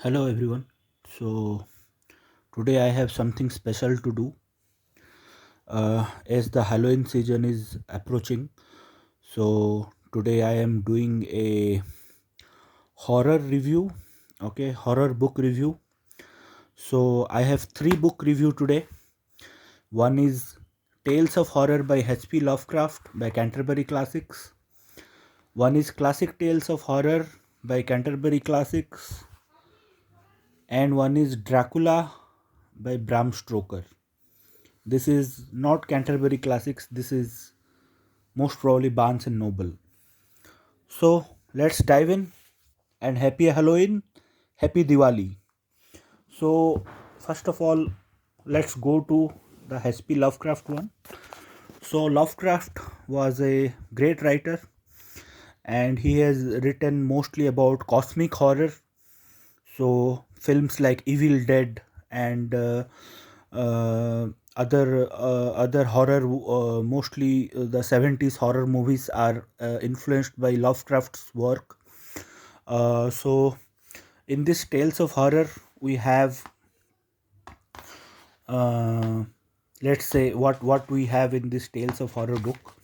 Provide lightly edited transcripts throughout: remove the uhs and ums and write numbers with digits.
Hello everyone. So today I have something special to do as the Halloween season is approaching. So today I am doing a horror review, okay, horror book review. So I have three book review today. One is Tales of Horror by H.P. Lovecraft by Canterbury Classics. One is Classic Tales of Horror by Canterbury Classics, and one is Dracula by Bram Stoker. This is not Canterbury Classics. This is most probably Barnes and Noble. So let's dive in, and happy Halloween, happy Diwali. So first of all, let's go to the H.P. Lovecraft one. So Lovecraft was a great writer, and he has written mostly about cosmic horror. So films like Evil Dead and uh, other horror, mostly the 70s horror movies are influenced by Lovecraft's work. So in this Tales of Horror, we have, uh, let's say, what we have in this Tales of Horror book.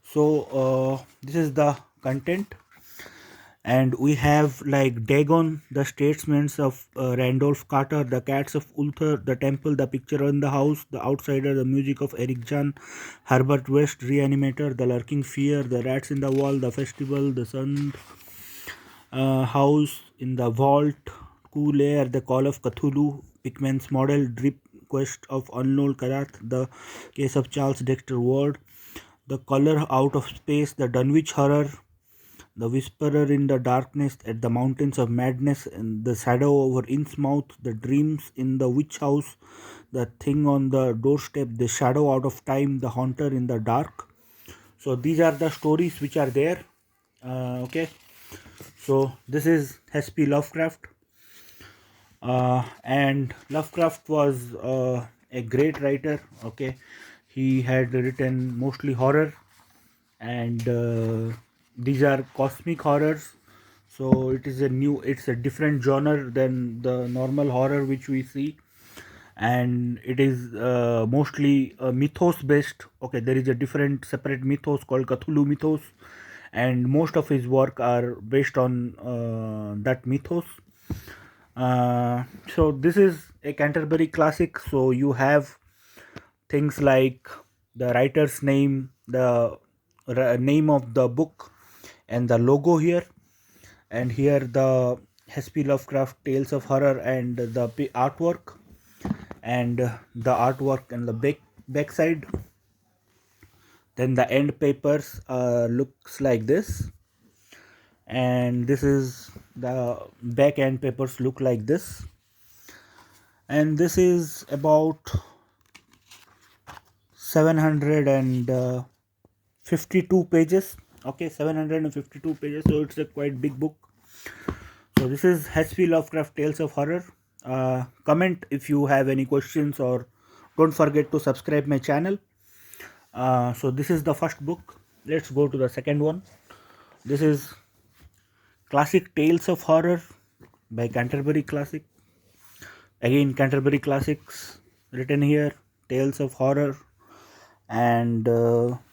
So this is the content, and we have like Dagon, the statesmen of Randolph Carter, the cats of Ulthar, the temple, the picture in the house, the outsider, the music of Eric Jan, Herbert West, Reanimator, the lurking fear, the rats in the wall, the festival, the sun house in the vault, cool air, the call of Cthulhu, Pickman's model, drip quest of unknown Karath, the case of Charles Dexter Ward, the color out of space, the Dunwich horror, the whisperer in the darkness at the mountains of madness, and the shadow over Innsmouth, the dreams in the witch house, the thing on the doorstep, the shadow out of time, the haunter in the dark. So these are the stories which are there. Okay, so this is H.P. Lovecraft, and Lovecraft was a great writer. Okay, he had written mostly horror, and these are cosmic horrors. So it's a different genre than the normal horror which we see, and it is mostly mythos based. Okay, there is a different separate mythos called Cthulhu mythos, and most of his work are based on that mythos. So this is a Canterbury classic. So you have things like the writer's name, the name of the book, and the logo here, and here the H.P. Lovecraft Tales of Horror and the artwork, and the artwork and the backside. Then the end papers looks like this, and this is the back end papers look like this, and this is about 752 pages. Okay, 752 pages, so it's a quite big book. So this is H.P. Lovecraft Tales of Horror. Comment if you have any questions, or don't forget to subscribe my channel. So this is the first book. Let's go to the second one. This is Classic Tales of Horror by Canterbury Classic. Again, Canterbury Classics written here. Tales of Horror, and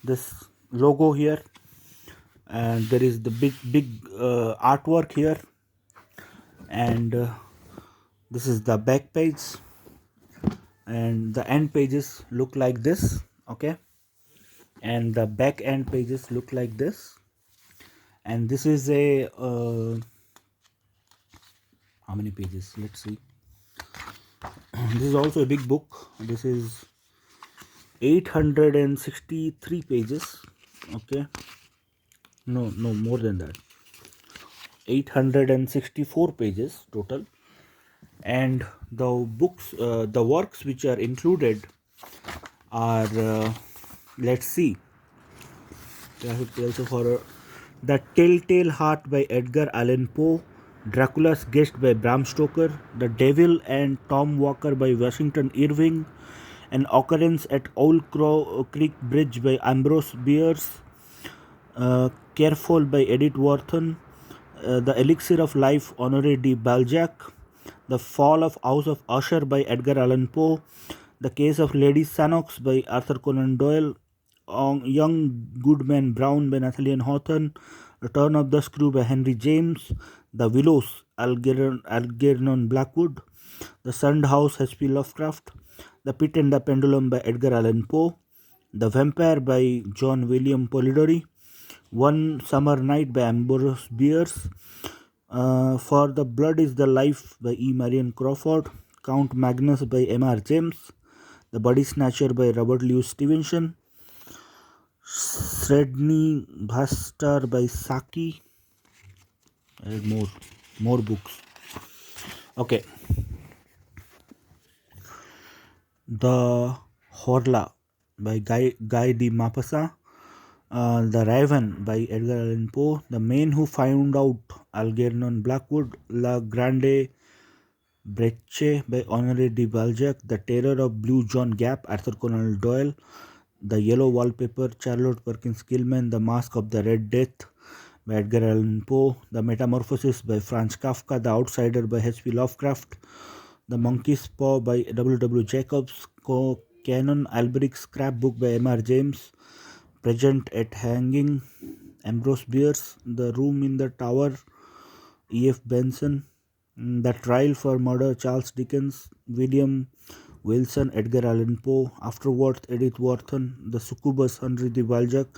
this logo here, and there is the big artwork here, and this is the back page, and the end pages look like this. Okay, and the back end pages look like this, and this is a how many pages, let's see. This is also a big book. This is 863 pages. Okay, no, more than that, 864 pages total. And the books, the works which are included are, let's see, Classic Tales of Horror, The Telltale Heart by Edgar Allan Poe, Dracula's Guest by Bram Stoker, The Devil and Tom Walker by Washington Irving, An Occurrence at Owl Creek Bridge by Ambrose Bierce, Careful by Edith Wharton, The Elixir of Life, Honoré de Balzac, The Fall of House of Usher by Edgar Allan Poe, The Case of Lady Sannox by Arthur Conan Doyle, Young Goodman Brown by Nathaniel Hawthorne, Return of the Screw by Henry James, The Willows, Algernon Blackwood, The Sand House, H.P. Lovecraft, The Pit and the Pendulum by Edgar Allan Poe, The Vampire by John William Polidori, One Summer Night by Ambrose Bierce, For the Blood is the Life by E. Marion Crawford, Count Magnus by M.R. James, The Body Snatcher by Robert Louis Stevenson, Sredni Bhaskar by Saki. I read more books. Okay. The Horla by Guy de Maupassant, The Raven by Edgar Allan Poe, The Man Who Found Out, Algernon Blackwood, La Grande Breccia by Honoré de Balzac, The Terror of Blue John Gap, Arthur Conan Doyle, The Yellow Wallpaper, Charlotte Perkins Gilman, The Mask of the Red Death by Edgar Allan Poe, The Metamorphosis by Franz Kafka, The Outsider by H.P. Lovecraft, The Monkey's Paw by W. W. Jacobs, Canon Alberic's Scrapbook by M.R. James, Present at Hanging, Ambrose Bierce, The Room in the Tower, E.F. Benson, The Trial for Murder, Charles Dickens, William Wilson, Edgar Allan Poe, Afterwards, Edith Wharton, The Succubus, Henry de Balzac,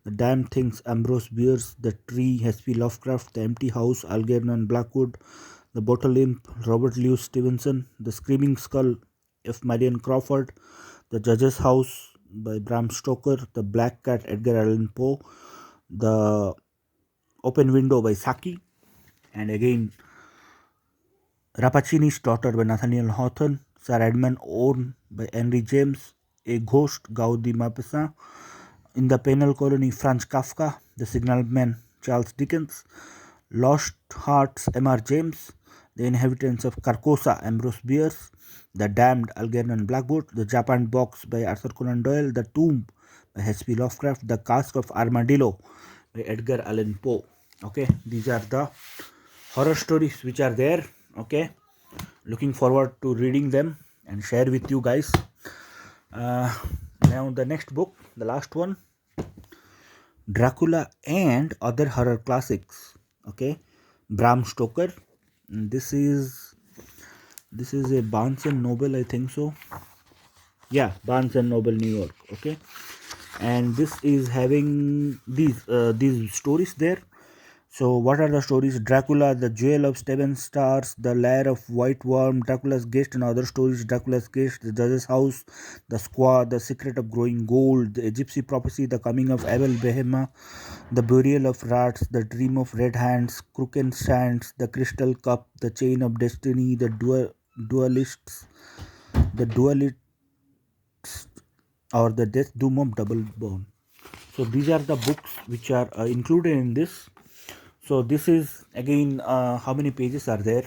The Damn Things, Ambrose Bierce, The Tree, H.P. Lovecraft, The Empty House, Algernon Blackwood, The Bottle Imp, Robert Louis Stevenson, The Screaming Skull, F. Marion Crawford, The Judge's House by Bram Stoker, The Black Cat, Edgar Allan Poe, The Open Window by Saki, and again Rappaccini's Daughter by Nathaniel Hawthorne, Sir Edmund Orne by Henry James, A Ghost, Guy de Maupassant, In the Penal Colony, Franz Kafka, The Signalman, Charles Dickens, Lost Hearts, M.R. James, The Inhabitants of Carcosa, Ambrose Bierce, The Damned, Algernon Blackwood, The Japan Box by Arthur Conan Doyle, The Tomb by H.P. Lovecraft, The Cask of Armadillo by Edgar Allan Poe. Okay, these are the horror stories which are there. Okay, looking forward to reading them and share with you guys. Now the next book, the last one, Dracula and Other Horror Classics. Okay, Bram Stoker. This is a Barnes and Noble, I think so. Yeah, Barnes and Noble, New York. Okay, and this is having these stories there. So what are the stories? Dracula, The Jewel of Seven Stars, The Lair of White Worm, Dracula's Guest and Other Stories, Dracula's Guest, The Judge's House, The Squaw, The Secret of Growing Gold, The Gypsy Prophecy, The Coming of Abel Behema, The Burial of Rats, The Dream of Red Hands, Crooked Sands, The Crystal Cup, The Chain of Destiny, The Duelists, or The Death Doom of Double Bone. So these are the books which are included in this. So this is again, how many pages are there?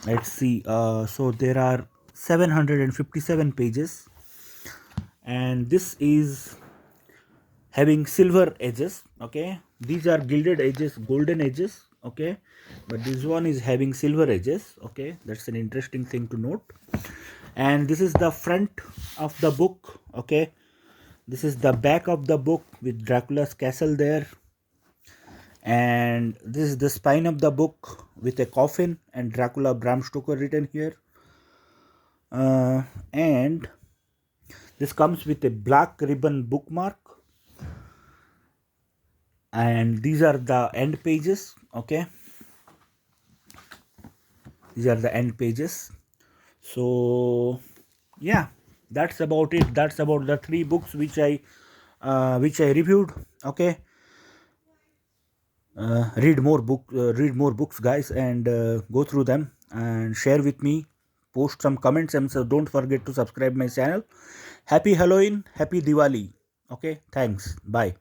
Let's see. So there are 757 pages, and this is having silver edges. Okay, these are gilded edges, golden edges. Okay, but this one is having silver edges. Okay, that's an interesting thing to note. And this is the front of the book. Okay, this is the back of the book with Dracula's castle there. And this is the spine of the book with a coffin and Dracula, Bram Stoker written here. And this comes with a black ribbon bookmark. And these are the end pages. Okay, these are the end pages. So yeah, that's about it. That's about the 3 books which I reviewed. Okay, read more books, guys, and go through them and share with me. Post some comments, and so don't forget to subscribe my channel. Happy Halloween, happy Diwali. Okay, thanks, bye.